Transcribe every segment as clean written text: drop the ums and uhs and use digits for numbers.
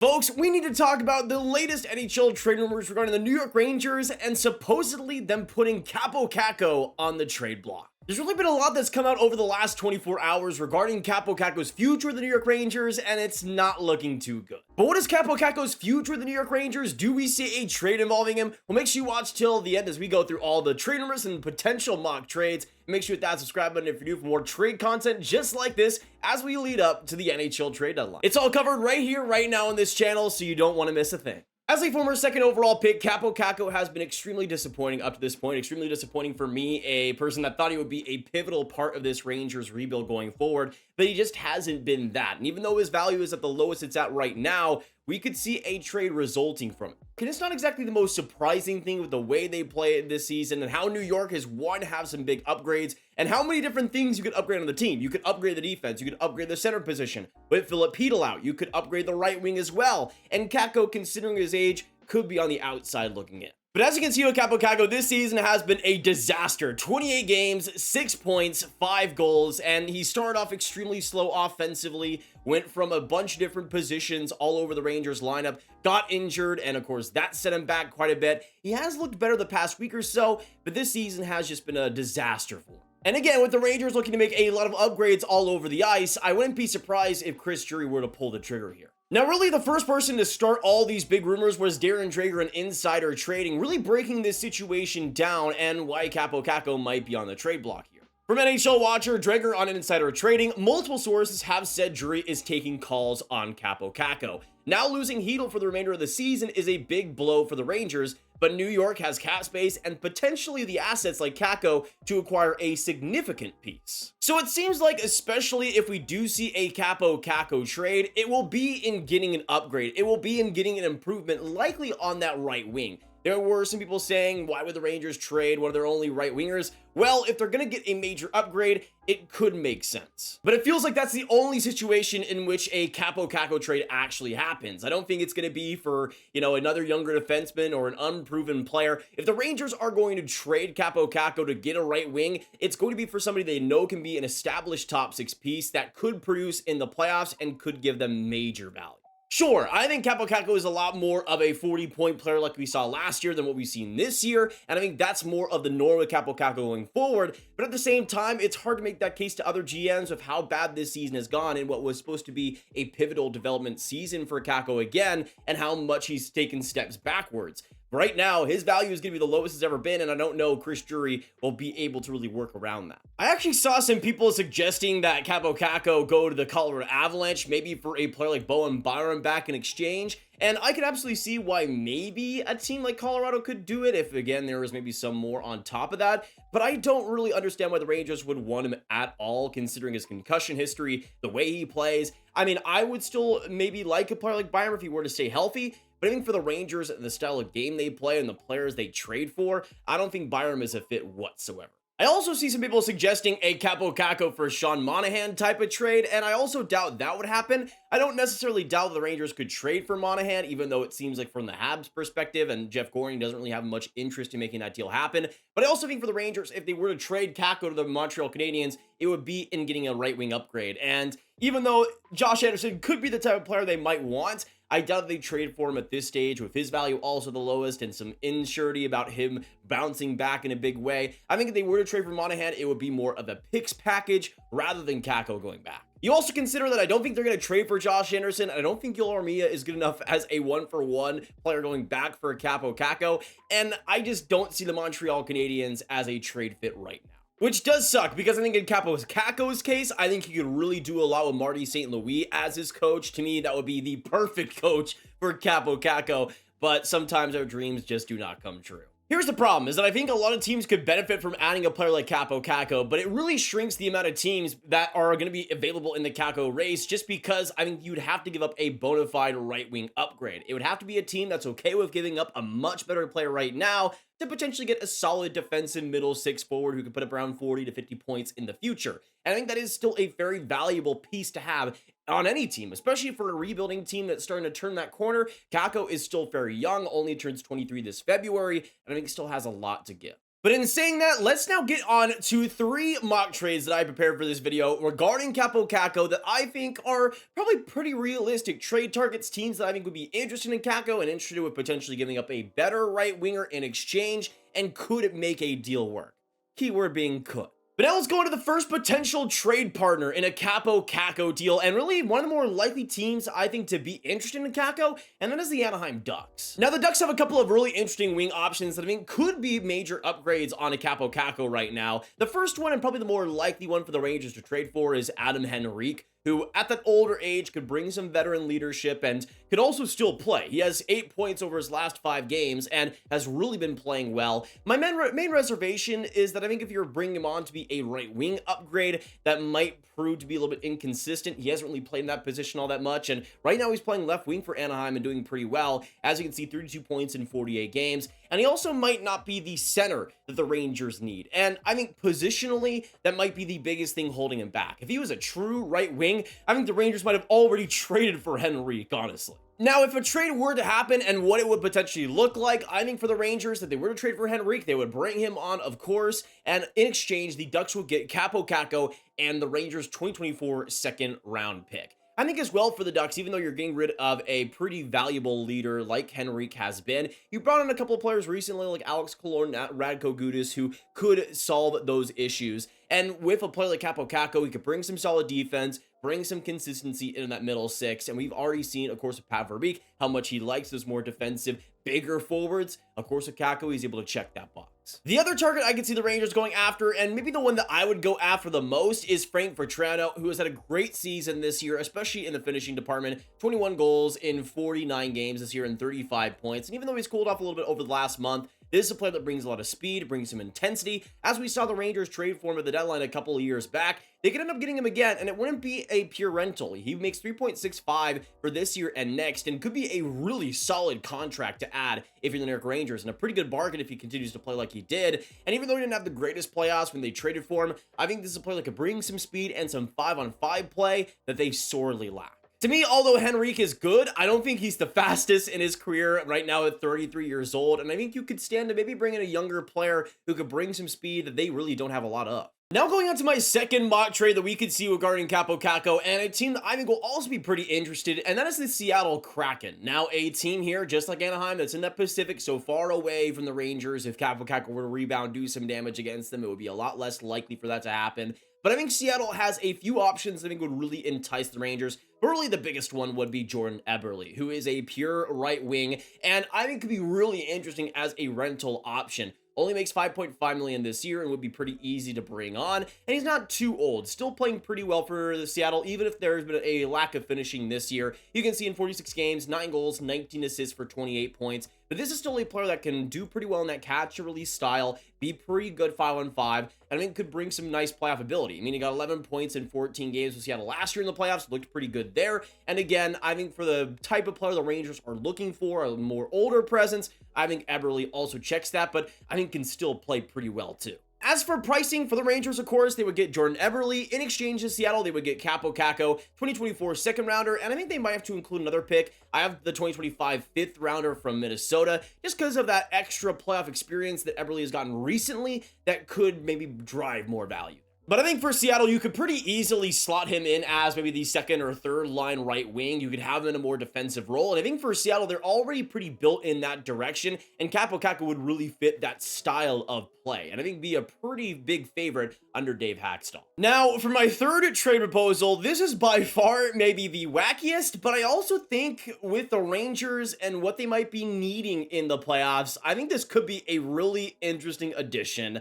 Folks, we need to talk about the latest NHL trade rumors regarding the New York Rangers and supposedly them putting Kaapo Kakko on the trade block. There's really been a lot that's come out over the last 24 hours regarding Kaapo Kakko's future with the New York Rangers, and it's not looking too good. But what is Kaapo Kakko's future with the New York Rangers? Do we see a trade involving him? Well, make sure you watch till the end as we go through all the trade rumors and potential mock trades. Make sure you hit that subscribe button if you're new for more trade content just like this as we lead up to the NHL Trade Deadline. It's all covered right here, right now on this channel, so you don't want to miss a thing. As a former second overall pick, Kaapo Kakko has been extremely disappointing up to this point. Extremely disappointing for me, a person that thought he would be a pivotal part of this Rangers rebuild going forward, but he just hasn't been that. And even though his value is at the lowest it's at right now, we could see a trade resulting from it. And it's not exactly the most surprising thing with the way they play it this season and how New York has wanted to have some big upgrades and how many different things you could upgrade on the team. You could upgrade the defense. You could upgrade the center position. With Filip out, you could upgrade the right wing as well. And Kakko, considering his age, could be on the outside looking in. But as you can see with Kaapo Kakko, this season has been a disaster. 28 games, 6 points, 5 goals, and he started off extremely slow offensively, went from a bunch of different positions all over the Rangers lineup, got injured, and of course that set him back quite a bit. He has looked better the past week or so, but this season has just been a disaster for him. And again, with the Rangers looking to make a lot of upgrades all over the ice, I wouldn't be surprised if Juraj were to pull the trigger here. Now, really, the first person to start all these big rumors was Darren Dreger and Insider Trading, really breaking this situation down and why Kaapo Kakko might be on the trade block here. From NHL Watcher, Dreger on Insider Trading, multiple sources have said Juraj is taking calls on Kaapo Kakko. Now losing Chytil for the remainder of the season is a big blow for the Rangers, but New York has cap space and potentially the assets like Kakko to acquire a significant piece. So it seems like, especially if we do see a Kaapo Kakko trade, it will be in getting an upgrade. It will be in getting an improvement, likely on that right wing. There were some people saying, why would the Rangers trade one of their only right wingers? Well, if they're going to get a major upgrade, it could make sense. But it feels like that's the only situation in which a Kaapo Kakko trade actually happens. I don't think it's going to be for, another younger defenseman or an unproven player. If the Rangers are going to trade Kaapo Kakko to get a right wing, it's going to be for somebody they know can be an established top 6 piece that could produce in the playoffs and could give them major value. Sure, I think Kaapo Kakko is a lot more of a 40-point player like we saw last year than what we've seen this year, and I think that's more of the norm with Kaapo Kakko going forward, but at the same time, it's hard to make that case to other GMs of how bad this season has gone in what was supposed to be a pivotal development season for Kakko again, and how much he's taken steps backwards. Right now, his value is going to be the lowest it's ever been, and I don't know Juraj will be able to really work around that. I actually saw some people suggesting that Kaapo Kakko go to the Colorado Avalanche, maybe for a player like Bowen Byram back in exchange, and I could absolutely see why maybe a team like Colorado could do it if, again, there was maybe some more on top of that, but I don't really understand why the Rangers would want him at all, considering his concussion history, the way he plays. I mean, I would still maybe like a player like Byram if he were to stay healthy, but I think for the Rangers and the style of game they play and the players they trade for, I don't think Byram is a fit whatsoever. I also see some people suggesting a Kaapo Kakko for Sean Monahan type of trade, and I also doubt that would happen. I don't necessarily doubt the Rangers could trade for Monahan, even though it seems like from the Habs perspective, and Jeff Goring doesn't really have much interest in making that deal happen. But I also think for the Rangers, if they were to trade Kakko to the Montreal Canadiens, it would be in getting a right wing upgrade. And even though Josh Anderson could be the type of player they might want, I doubt they trade for him at this stage with his value also the lowest and some insurety about him bouncing back in a big way. I think if they were to trade for Monahan, it would be more of a picks package rather than Kakko going back. You also consider that I don't think they're going to trade for Josh Anderson. I don't think Joel Armia is good enough as a 1-for-1 player going back for a Kaapo Kakko. And I just don't see the Montreal Canadiens as a trade fit right now. Which does suck, because I think in Kaapo Kakko's case, I think he could really do a lot with Marty St. Louis as his coach. To me, that would be the perfect coach for Kaapo Kakko, but sometimes our dreams just do not come true. Here's the problem, is that I think a lot of teams could benefit from adding a player like Kaapo Kakko, but it really shrinks the amount of teams that are going to be available in the Kakko race, just because I think you'd have to give up a bona fide right wing upgrade. It would have to be a team that's okay with giving up a much better player right now to potentially get a solid defensive middle 6 forward who could put up around 40 to 50 points in the future. And I think that is still a very valuable piece to have on any team, especially for a rebuilding team that's starting to turn that corner. Kakko is still very young, only turns 23 this February, and I think still has a lot to give. But in saying that, let's now get on to 3 mock trades that I prepared for this video regarding Kaapo Kakko that I think are probably pretty realistic trade targets, teams that I think would be interested in Kakko and interested with potentially giving up a better right winger in exchange and could make a deal work. Keyword being could. But now let's go into the first potential trade partner in a Kaapo Kakko deal, and really one of the more likely teams I think to be interested in Kakko, and that is the Anaheim Ducks. Now the Ducks have a couple of really interesting wing options that I think could be major upgrades on a Kaapo Kakko right now. The first one, and probably the more likely one for the Rangers to trade for, is Adam Henrique, who at that older age could bring some veteran leadership and could also still play. He has 8 points over his last 5 games and has really been playing well. My main reservation is that I think if you're bringing him on to be a right wing upgrade, that might prove to be a little bit inconsistent. He hasn't really played in that position all that much, and right now he's playing left wing for Anaheim and doing pretty well. As you can see, 32 points in 48 games, and he also might not be the center that the Rangers need. And I think positionally, that might be the biggest thing holding him back. If he was a true right wing, I think the Rangers might have already traded for Henrique, honestly. Now, if a trade were to happen and what it would potentially look like, I think for the Rangers, that they were to trade for Henrique, they would bring him on, of course, and in exchange, the Ducks would get Kaapo Kakko and the Rangers' 2024 second-round pick. I think as well for the Ducks, even though you're getting rid of a pretty valuable leader like Henrique has been, you brought in a couple of players recently like Alex Killorn, Radko Gudas, who could solve those issues. And with a player like Kaapo Kakko, he could bring some solid defense, bring some consistency in that middle six. And we've already seen, of course, with Pat Verbeek, how much he likes those more defensive, bigger forwards. Of course, with Kakko, he's able to check that box. The other target I could see the Rangers going after, and maybe the one that I would go after the most, is Frank Vatrano, who has had a great season this year, especially in the finishing department. 21 goals in 49 games this year and 35 points. And even though he's cooled off a little bit over the last month, this is a player that brings a lot of speed, brings some intensity. As we saw the Rangers trade for him at the deadline a couple of years back, they could end up getting him again, and it wouldn't be a pure rental. He makes 3.65 for this year and next, and could be a really solid contract to add if you're the New York Rangers, and a pretty good bargain if he continues to play like he did. And even though he didn't have the greatest playoffs when they traded for him, I think this is a player that could bring some speed and some 5-on-5 play that they sorely lack. To me, although Henrique is good, I don't think he's the fastest in his career right now at 33 years old, and I think you could stand to maybe bring in a younger player who could bring some speed that they really don't have a lot of. Now going on to my second mock trade that we could see regarding Kaapo Kakko, and a team that I think will also be pretty interested, and that is the Seattle Kraken. Now a team here, just like Anaheim, that's in that Pacific, so far away from the Rangers. If Kaapo Kakko were to rebound, do some damage against them, it would be a lot less likely for that to happen. But I think Seattle has a few options that I think would really entice the Rangers. But really the biggest one would be Jordan Eberle, who is a pure right wing, and I think could be really interesting as a rental option. Only makes $5.5 million this year and would be pretty easy to bring on. And he's not too old, still playing pretty well for the Seattle, even if there's been a lack of finishing this year. You can see in 46 games, 9 goals, 19 assists for 28 points. But this is still a player that can do pretty well in that catch-and-release style, be pretty good 5-on-5, and I think could bring some nice playoff ability. I mean, he got 11 points in 14 games with Seattle last year in the playoffs, looked pretty good there. And again, I think for the type of player the Rangers are looking for, a more older presence, I think Eberle also checks that, but I think can still play pretty well too. As for pricing for the Rangers, of course, they would get Jordan Eberle. In exchange to Seattle, they would get Kaapo Kakko, 2024 second rounder, and I think they might have to include another pick. I have the 2025 fifth rounder from Minnesota, just because of that extra playoff experience that Eberle has gotten recently that could maybe drive more value. But I think for Seattle, you could pretty easily slot him in as maybe the second or third line right wing. You could have him in a more defensive role. And I think for Seattle, they're already pretty built in that direction. And Kaapo Kakko would really fit that style of play. And I think be a pretty big favorite under Dave Hackstall. Now, for my third trade proposal, this is by far maybe the wackiest. But I also think with the Rangers and what they might be needing in the playoffs, I think this could be a really interesting addition.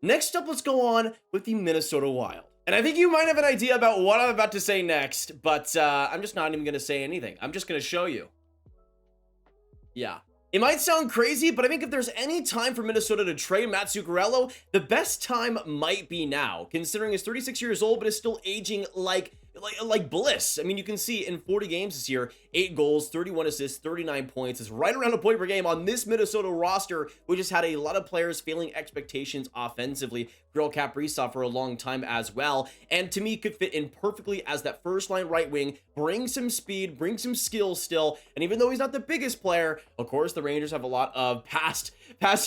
Next up, let's go on with the Minnesota Wild. And I think you might have an idea about what I'm about to say next, but I'm just not even going to say anything. I'm just going to show you. Yeah. It might sound crazy, but I think if there's any time for Minnesota to trade Matt Zuccarello, the best time might be now, considering he's 36 years old, but is still aging like like bliss. I mean, you can see in 40 games this year, 8 goals, 31 assists, 39 points. Is right around a point per game on this Minnesota roster, which has had a lot of players failing expectations offensively. Kirill Kaprizov for a long time as well, and to me could fit in perfectly as that first line right wing, bring some speed, bring some skill still, and even though he's not the biggest player, of course the Rangers have a lot of past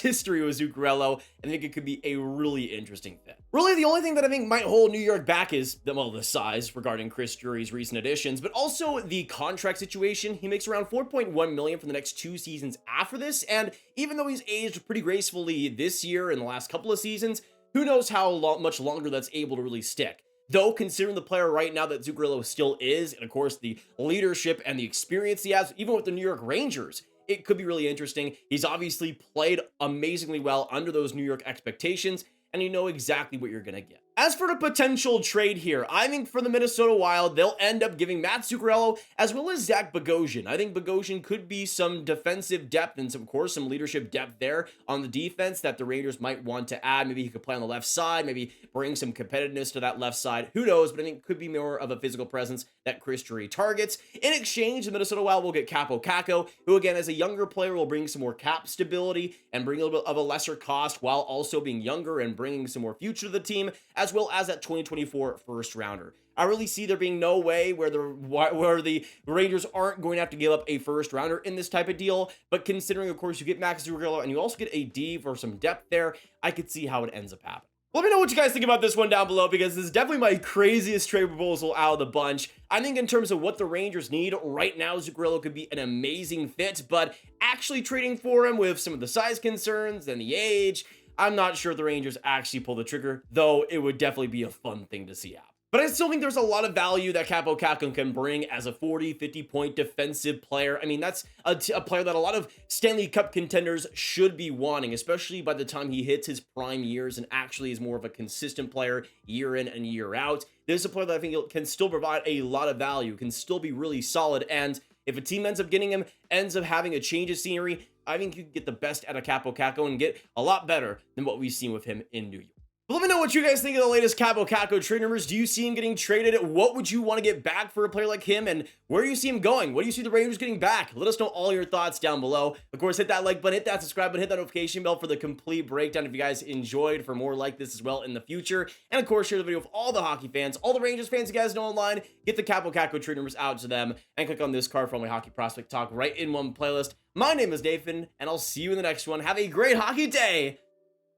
history with Zuccarello, and I think it could be a really interesting fit. Really, the only thing that I think might hold New York back is the size regarding Chris Drury's recent additions, but also the contract situation. He makes around $4.1 million for the next 2 seasons after this, and even though he's aged pretty gracefully this year and the last couple of seasons, who knows how much longer that's able to really stick. Though, considering the player right now that Zuccarello still is, and of course the leadership and the experience he has, even with the New York Rangers, it could be really interesting. He's obviously played amazingly well under those New York expectations, and you know exactly what you're going to get. As for the potential trade here, I think for the Minnesota Wild, they'll end up giving Matt Zuccarello as well as Zach Bogosian. I think Bogosian could be some defensive depth and, of course, some leadership depth there on the defense that the Rangers might want to add. Maybe he could play on the left side, maybe bring some competitiveness to that left side. Who knows? But I think it could be more of a physical presence that Chris Drury targets. In exchange, the Minnesota Wild will get Kaapo Kakko, who again, as a younger player, will bring some more cap stability and bring a little bit of a lesser cost while also being younger and bringing some more future to the team, as well as that 2024 first rounder. I really see there being no way where the Rangers aren't going to have to give up a first rounder in this type of deal, but considering, of course, you get Max Zuccarello and you also get a D for some depth there, I could see how it ends up happening. Let me know what you guys think about this one down below, because this is definitely my craziest trade proposal out of the bunch. I think in terms of what the Rangers need right now, Zuccarello could be an amazing fit, but actually trading for him with some of the size concerns and the age, I'm not sure the Rangers actually pull the trigger, though it would definitely be a fun thing to see happen. But I still think there's a lot of value that Kaapo Kakko can bring as a 40, 50-point defensive player. I mean, that's a player that a lot of Stanley Cup contenders should be wanting, especially by the time he hits his prime years and actually is more of a consistent player year in and year out. This is a player that I think can still provide a lot of value, can still be really solid, and if a team ends up getting him, ends up having a change of scenery, I think you can get the best out of Kaapo Kakko and get a lot better than what we've seen with him in New York. But let me know what you guys think of the latest Kaapo Kakko trade rumors. Do you see him getting traded? What would you want to get back for a player like him? And where do you see him going? What do you see the Rangers getting back? Let us know all your thoughts down below. Of course, hit that like button, hit that subscribe button, hit that notification bell for the complete breakdown if you guys enjoyed, for more like this as well in the future. And of course, share the video with all the hockey fans, all the Rangers fans you guys know online. Get the Kaapo Kakko trade rumors out to them and click on this card for all my hockey prospect talk right in one playlist. My name is Nathan, and I'll see you in the next one. Have a great hockey day,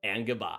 and goodbye.